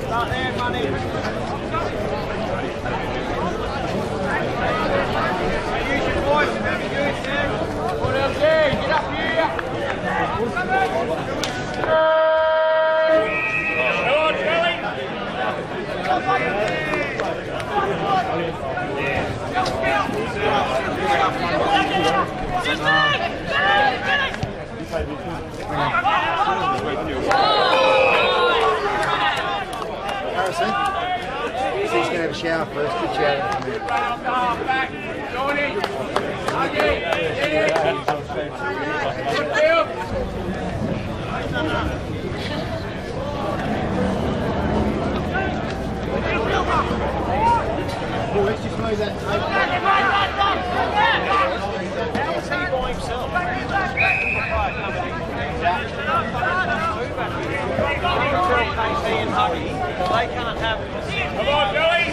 Start there, money. Use your voice, remember you, Sam. Put up there, get up here. Come on, Kelly. Harrison, he's going to have a shower first. Good shower. Back, Johnny. Let's just move that tape. How's he by himself? KC and Huggy, they can't have it. Come on, Billy!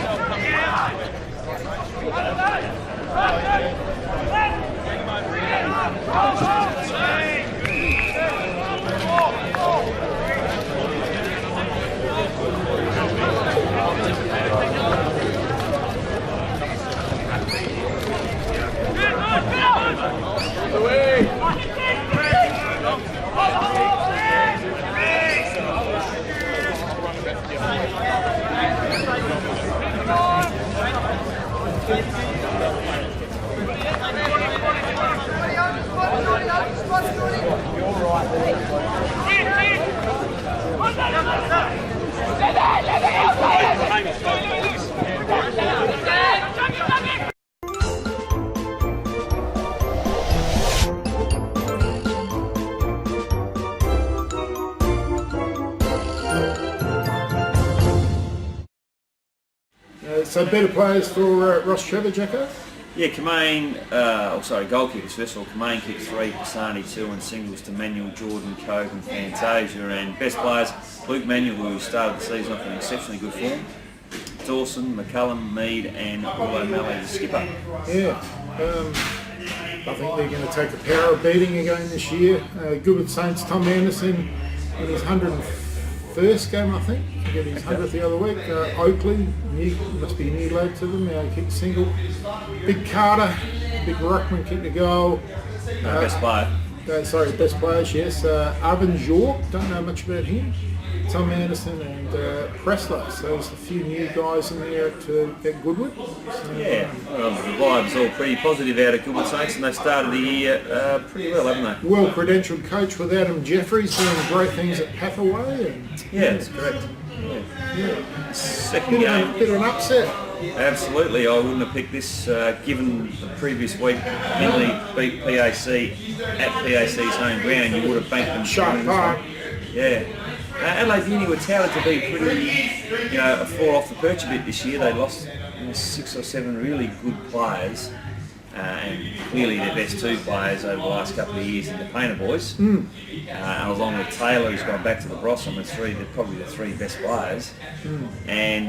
So better players for Rostrevor, Jacko? Yeah, goal kickers first of all. Kemain kicked 3, Pisani 2, and singles to Manuel, Jordan, Cope and Fantasia. And best players, Luke Manuel, who started the season off in exceptionally good form, Dawson, McCullum, Mead and Will O'Malley, the skipper. Yeah, I think they're going to take a power beating again this year. Goodwood Saints, Tom Anderson in his 101st game, I think. He got his 100th the other week. Oakley, must be a new lad to them, kicked single. Big Carter, big Ruckman kicked a goal. Best player. Best players, yes. Arvin York, don't know much about him. Tom Anderson and Pressler, so there's a few new guys in there at Goodwood. So, yeah, well, the vibe's all pretty positive out of Goodwood Saints, and they've started the year pretty well, haven't they? Well-credentialed coach with Adam Jeffries doing great things at Hathaway. Yeah, that's correct. Yeah. Second game. Bit of an upset. Absolutely, I wouldn't have picked this given the previous week. Henley beat PAC at PAC's home ground. You would have banked them. Sharp Park. Yeah. Adelaide Uni were touted to be pretty, fall off the perch a bit this year. They lost 6 or 7 really good players, and clearly their best 2 players over the last couple of years in the Payneham boys. Along with Taylor, who's gone back to the Blossom, they're probably the 3 best players. And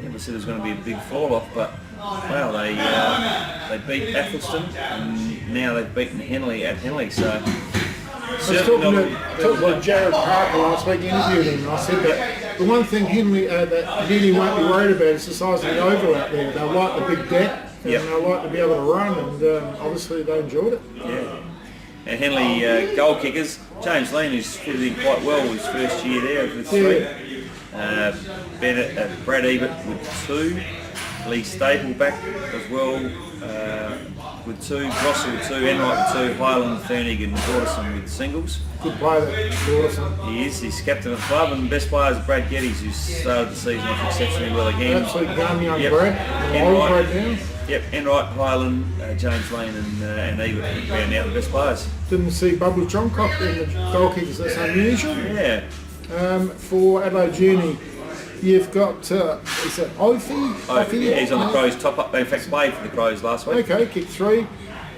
obviously there's going to be a big fall off, but well, they beat Athelstone, and now they've beaten Henley at Henley. So. I was talking to Jared Parker last week, interviewed him, and I said that the one thing Henley that Uni won't be worried about is the size of the oval out there. They like the big deck, and they like to be able to run, and obviously they enjoyed it. Yeah. And Henley goal kickers, James Lean, who's fitted in quite well with his first year there with 3. Brad Ebert with 2. Lee Staple back as well with 2, Russell with 2, Enright with 2, Highland, Fernig and Dawson with singles. Good player, Dawson. He is, he's captain of the club, and the best player is Brad Geddes, who started the season off exceptionally well again. Absolute gun, young Brad. Enright, Highland, James Lane and Ebert round out the best players. Didn't see Bubble Johncock in the goal kickers, that's unusual. Yeah. For Adelaide Uni, you've got, is that Opie? Yeah, he's on the Crows top up. They in fact played for the Crows last week. Okay, kicked 3.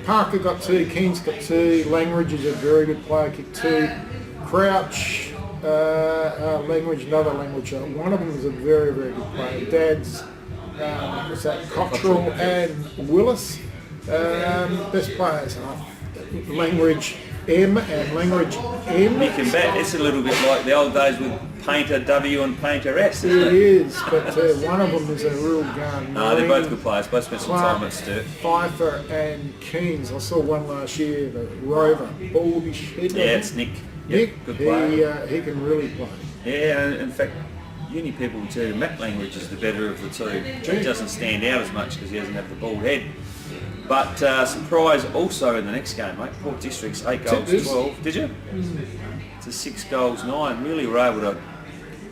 Parker got 2, Keen's got 2, Langridge is a very good player, kicked 2. Crouch, Langridge, another Langridge. One of them is a very, very good player. Dad's, what's that, Cottrell and Willis, best players. Langridge, M and Langridge M. You can bet it's a little bit like the old days with Painter W and Painter S, isn't It it? is, but one of them is a real gun. No, they're both good players. Both spent some time at Sturt. Pfeiffer and Keens. I saw one last year, the Rover. Baldy Shed. Yeah, it's Nick. Nick, Good player. he can really play. Yeah, and in fact, uni people would tell you Matt Langridge is the better of the two. He doesn't stand out as much because he doesn't have the bald head. But surprise also in the next game, mate. Port District's 8 goals 12. Did you? To 6 goals 9. Really were able to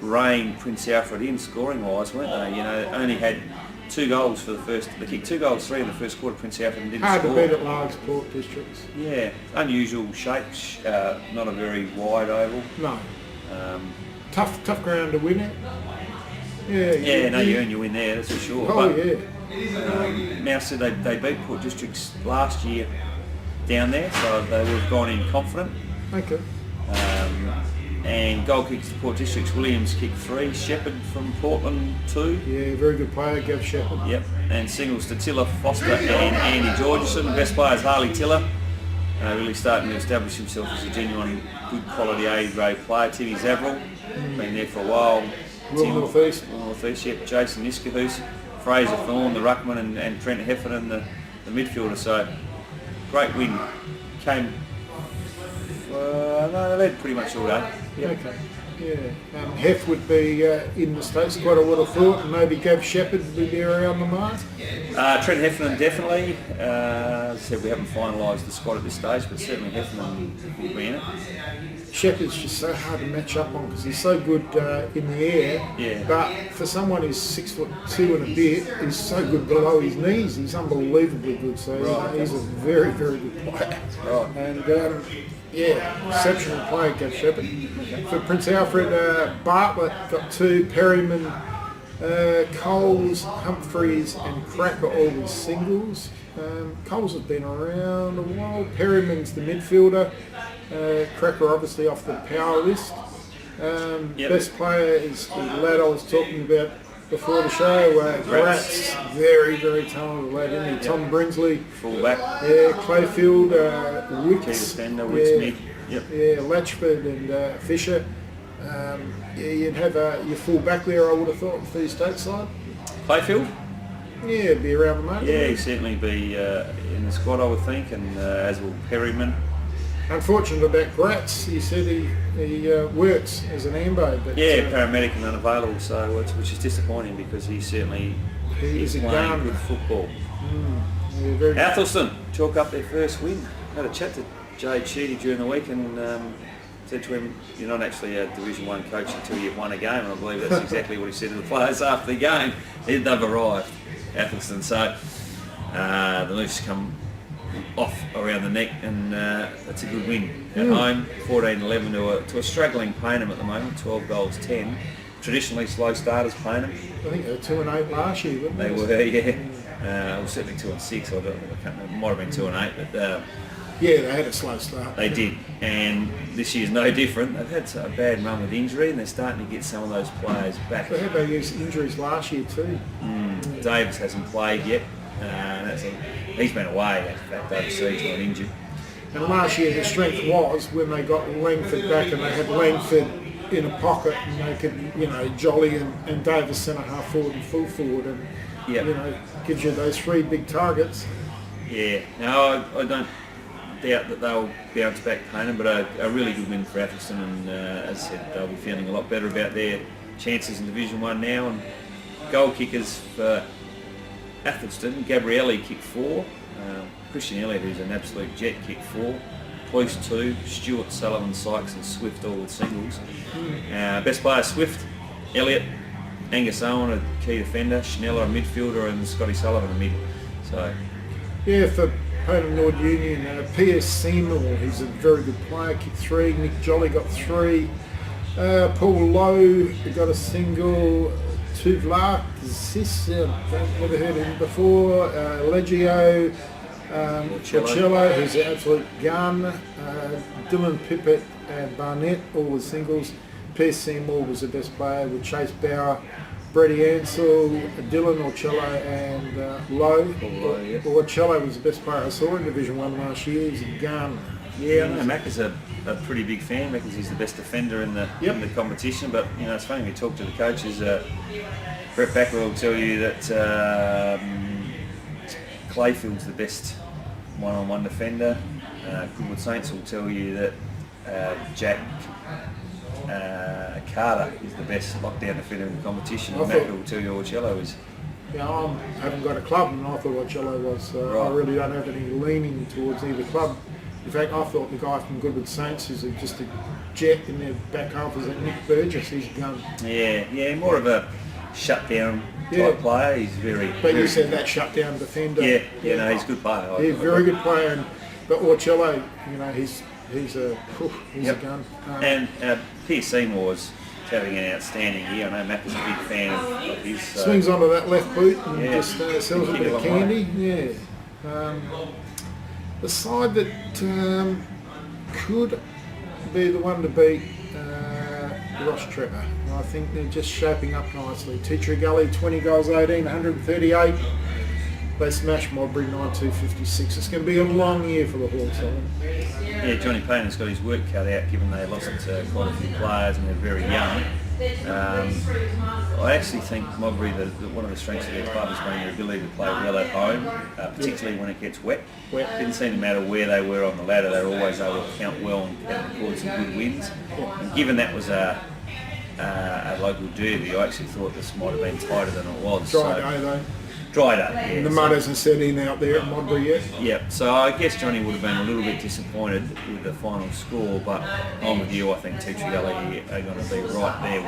rein Prince Alfred in scoring wise, weren't they? You know, only had 2 goals for the first. They kicked 2 goals 3 in the first quarter. Prince Alfred and didn't Hard score. to beat at large Port Districts. Yeah, unusual shapes. Not a very wide oval. No. Tough ground to win it. Yeah. You earn your win there, that's for sure. Oh, but, yeah. Now said they beat Port Districts last year down there, so they would have gone in confident. Okay. And goal kicks to Port Districts, Williams kicked 3, Shepherd from Portland 2. Yeah, very good player, Gav Shepherd. Yep, and singles to Tiller, Foster and Andy Georgeson. Best players Harley Tiller, really starting to establish himself as a genuine good quality A-grade player. Timmy Zavril, been there for a while. North East. Yep. Jason Niskahus, Fraser Thorne, the ruckman, and Trent Heffernan, the midfielder. So great win. Came. No, they led pretty much all day. Yep. Okay. Yeah. Hef would be in the States squad, I would have thought, and maybe Gav Shepherd would be there around the mark. Trent Heffernan definitely. As I said, we haven't finalised the squad at this stage, but certainly Heffernan will be in it. Shepherd's just so hard to match up on because he's so good in the air. Yeah. But for someone who's 6'2" and a bit, he's so good below his knees. He's unbelievably good. So he's a very, very good player. Right. And exceptional player, Gav Shepherd. For Prince Alfred, Bartlett got 2, Perryman, Coles, Humphreys and Cracker all with singles. Coles has been around a while. Perryman's the midfielder. Cracker obviously off the power list. Best player is the lad I was talking about before the show, Gratz. Very, very talented lad, isn't he? Tom Brinsley. Fullback. Yeah, Clayfield, Wicks. Key defender, Wicks mid. Yep. Yeah, Latchford and Fisher. You'd have your full back there, I would have thought, for your state side. Clayfield? Yeah, be around the mark. Yeah, he'd certainly be in the squad, I would think, and as will Perryman. Unfortunate about Gratz, he said he works as an ambo. But, Yeah, paramedic and unavailable, so which is disappointing because he certainly is playing good football. Yeah, very Athelstone chalk up their first win. Had a chat to Jade Sheedy during the week and said to him, "You're not actually a Division 1 coach until you've won a game," and I believe that's exactly what he said to the players after the game. They've arrived, Athelstone. So the Leafs come off around the neck, and that's a good win at home. 14-11 to a struggling Payneham at the moment. 12 goals 10. Traditionally slow starters, Payneham. I think they were 2-8 last year, weren't they? They were, yeah. Well, certainly 2-6. I can't remember. It might have been 2-8, but. Yeah, they had a slow start. They did, and this year's no different. They've had a bad run with injury, and they're starting to get some of those players back. They had those injuries last year too. Davis hasn't played yet. He's been away, in fact, overseas, not injured. And last year the strength was when they got Langford back and they had Langford in a pocket and they could, Jolly and Davis centre half forward and full forward and, gives you those 3 big targets. Yeah, no, I don't doubt that they'll bounce back Payneham, but a really good win for Athelstone, and as I said, they'll be feeling a lot better about their chances in Division 1 now. And goal kickers for Athelstone, Gabrielli kicked 4, Christian Elliott, who's an absolute jet, kicked 4, Cloyce 2, Stewart, Sullivan, Sykes and Swift all with singles. Best player Swift, Elliott, Angus Owen a key defender, Schneller a midfielder and Scotty Sullivan a mid. So yeah, for Payneham Nord Union, P.S. Seymour, he's a very good player, kicked 3, Nick Jolly got 3, Paul Lowe got a single, Tuvlar, never heard of him before, Leggio, Marcello, who's an absolute gun, Dylan Pippett and Barnett, all with singles. P.S. Seymour was the best player with Chase Bauer, Brady Ansell, Dylan Orcello and Lowe. Orcello was the best player I saw in Division 1 last year. He's a gun. Yeah, I know Mac is a pretty big fan because he's the best defender in the competition. But you know, it's funny when you talk to the coaches. Brett Backer will tell you that Clayfield's the best one-on-one defender. Goodwood Saints will tell you that Jack Carter is the best lockdown defender in the competition. And Mac will tell you Orcello is. Yeah, I haven't got a club, and I thought Jacko was. Right. I really don't have any leaning towards either club. In fact, I thought the guy from Goodwood Saints is just a jet in their back half. Is that Nick Burgess? He's gun. Yeah, more of a shutdown type player. He's very. But you said that shutdown defender. Yeah, no, he's a good player. Yeah, very good player. But Orcello, you know, he's a gun. And Pierce Seymour's having an outstanding year. I know Mac is a big fan of his. Swings onto that left boot and just sells a bit of candy. Yeah. The side that could be the one to beat Rostrevor. I think they're just shaping up nicely. Tree Gully, 20 goals, 18, 138. They smashed Modbury 9-2-56. It's going to be a long year for the Hawks. Yeah, Johnny Paynehm's got his work cut out given they lost quite a few players and they're very young. I actually think Modbury, one of the strengths of their club has been their ability to play well at home, particularly when it gets wet. It didn't seem to matter where they were on the ladder, they were always able to count well and record some good wins. And given that was a local derby, I actually thought this might have been tighter than it was. Dry day though. Dry day, yeah. The mud hasn't set in out there at Modbury yet. Yeah, so I guess Johnny would have been a little bit disappointed with the final score, but I'm with you. I think Tree Gully are going to be right there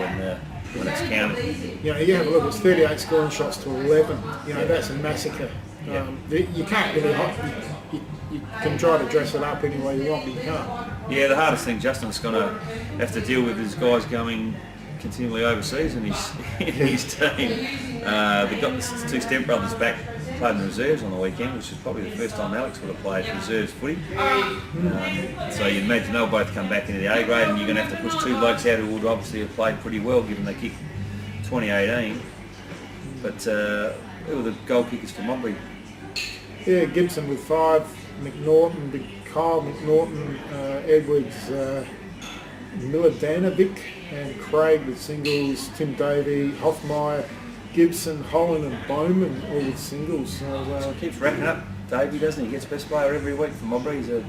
when it's counted. You know, you have a look. It's 38 scoring shots to 11. You know, that's a massacre. You can't really. You can try to dress it up any way you want, but you can't. Yeah, the hardest thing Justin's going to have to deal with is guys going continually overseas in his team. They've got the two Stent brothers back playing the reserves on the weekend, which is probably the first time Alex would have played reserves footy. So you imagine they'll both come back into the A grade, and you're going to have to push two blokes out who would obviously have played pretty well given they kicked 2018. But who were the goal kickers for Modbury? Yeah, Gibson with 5, McNaughton, Kyle McNaughton, Edwards, Miladanovic, and Craig with singles, Tim Davey, Hoffmeyer, Gibson, Holland and Bowman all with singles. So, keeps racking up, Davey, doesn't he? He gets best player every week for Modbury. He's a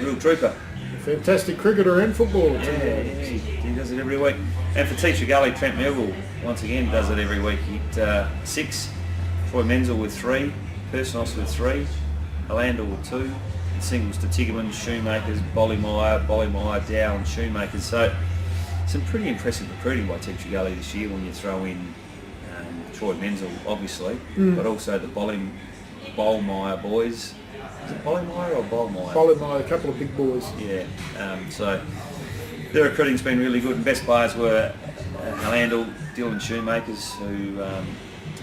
real trooper. Fantastic cricketer and footballer too. Yeah, he does it every week. And for Tree Gully, Trent Melville once again does it every week. He hit 6, Troy Menzel with 3, Personos with 3, Alandor with 2, and singles to Tiggerman, Shoemakers, Bollymeyer, Dow and Shoemakers. So some pretty impressive recruiting by Tree Gully this year when you throw in Troy Menzel, obviously, but also the Bollymeyer boys. Is it Bollymeyer or Bollymeyer? Bollymeyer, a couple of big boys. Yeah, so their recruiting's been really good, and best players were Alandor, Dylan Shoemakers, who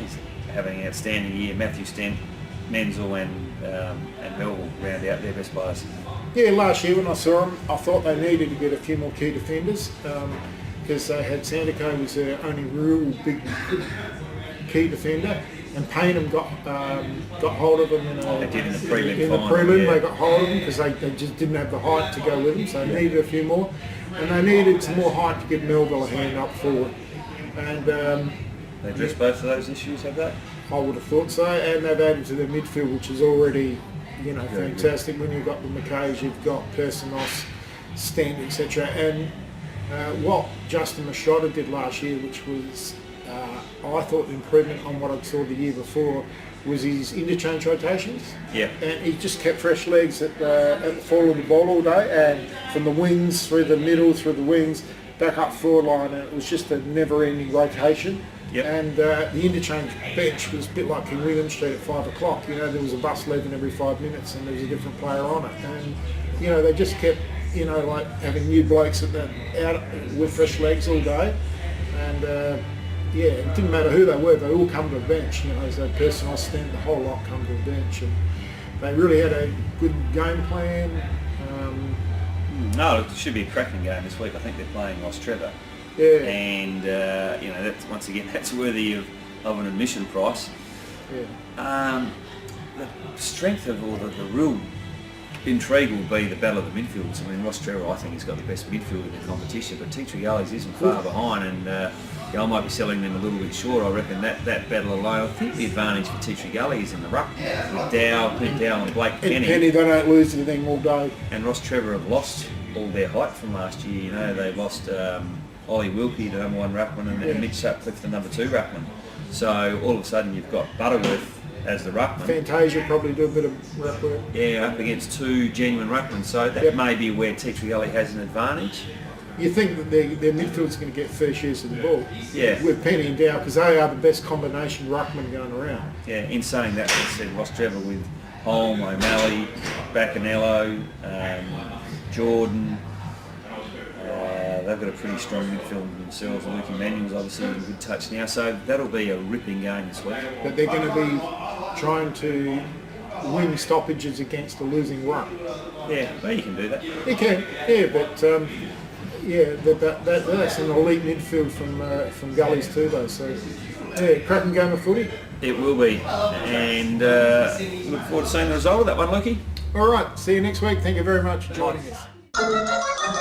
is having an outstanding year. Matthew Stent, Menzel and Melville round out their best players. Yeah, last year when I saw them, I thought they needed to get a few more key defenders because they had Sandico was their only real big key defender, and Payneham got hold of them in the prelim. They got hold of them because they just didn't have the height to go with them, so they needed a few more, and they needed some more height to give Melville a hand up forward. And they addressed both of those issues, have they? I would have thought so, and they've added to their midfield, which is already, you know, fantastic. When you've got the McKays, you've got Personos, Stent, etc. And what Justin Machado did last year, which was, I thought, an improvement on what I saw the year before, was his interchange rotations. Yeah. And he just kept fresh legs at the fall of the ball all day, and from the wings, through the middle, through the wings, back up forward line, and it was just a never-ending rotation. Yep. And the interchange bench was a bit like King William Street at 5 o'clock. You know, there was a bus leaving every 5 minutes and there was a different player on it. And, you know, they just kept, you know, like having new blokes out with fresh legs all day. And, yeah, it didn't matter who they were, they all come to the bench. You know, as a person I stand, the whole lot come to the bench. And they really had a good game plan. No, it should be a cracking game this week. I think they're playing Rostrevor. Yeah. And you know, that's, once again, that's worthy of an admission price. Yeah. The strength of, or the real intrigue will be the battle of the midfields. I mean, Rostrevor, I think, has got the best midfield in the competition, but Tree Gully isn't far behind, and I might be selling them a little bit short. I reckon that battle alone, I think the advantage for Tree Gully is in the ruck. With Dow and Blake And Penny, they don't lose anything all day. And Rostrevor have lost all their height from last year. You know, they lost Ollie Wilkie, the number 1 ruckman, and Mitch Sutcliffe, the number 2 ruckman. So all of a sudden you've got Butterworth as the ruckman. Fantasia probably do a bit of ruck work. Yeah, up against 2 genuine ruckmen. So that may be where Tree Gully has an advantage. You think that their midfield's going to get fair shares of the ball? Yeah. With Penny and Dow, because they are the best combination ruckman going around. Yeah, in saying that, let's see, Rostrevor with Holm, O'Malley, Baccanello, Jordan. They've got a pretty strong midfield themselves. Luke Emmanuel's obviously in good touch now, so that'll be a ripping game this week. But they're going to be trying to win stoppages against a losing ruck. Yeah, well, you can do that. You can, yeah, but that's an elite midfield from Gullies too, though. So, yeah, cracking game of footy. It will be, and look forward to seeing the result of that one, Lukey. All right, see you next week. Thank you very much for joining us.